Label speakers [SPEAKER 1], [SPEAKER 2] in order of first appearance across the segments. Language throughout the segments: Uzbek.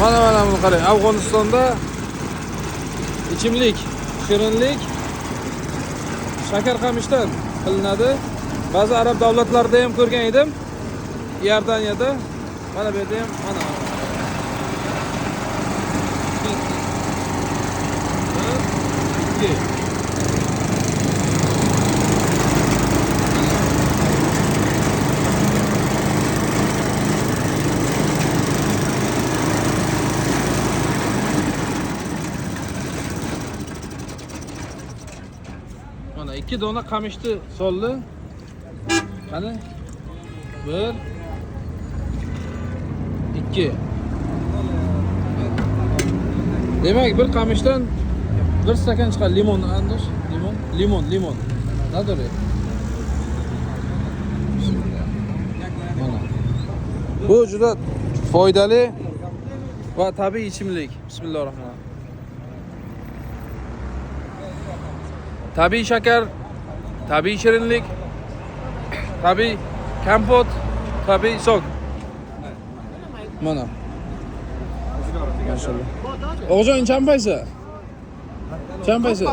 [SPEAKER 1] Mana buni qarang. Afg'onistonda ichimlik, shirinlik shakar qamishdan qilinadi. Ba'zi arab davlatlarida ham ko'rgan edim. Iordaniyada. Mana bu yerda ham mana. Mana 2 dona qamishni soldi. Qani? 1 2. Demak, bir qamishdan 1 stakan chiqadi limon, andosh, limon. Nadori? Mana. Bu juda foydali va tabiiy ichimlik. Bismillahirrohmanirrohim. Tabiiy shakar, tabiiy shirinlik, tabiiy kompot, tabiiy sok. Mana. Maşallah. Oğuzhan çampaysa? Çampaysa?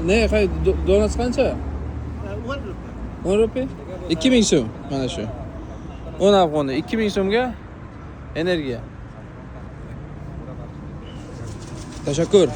[SPEAKER 1] Ne? Donat qancha? 10 rupiya. 2000 so'm mana shu. 10 afg'onni 2000 so'mga energiya. Tashakkur.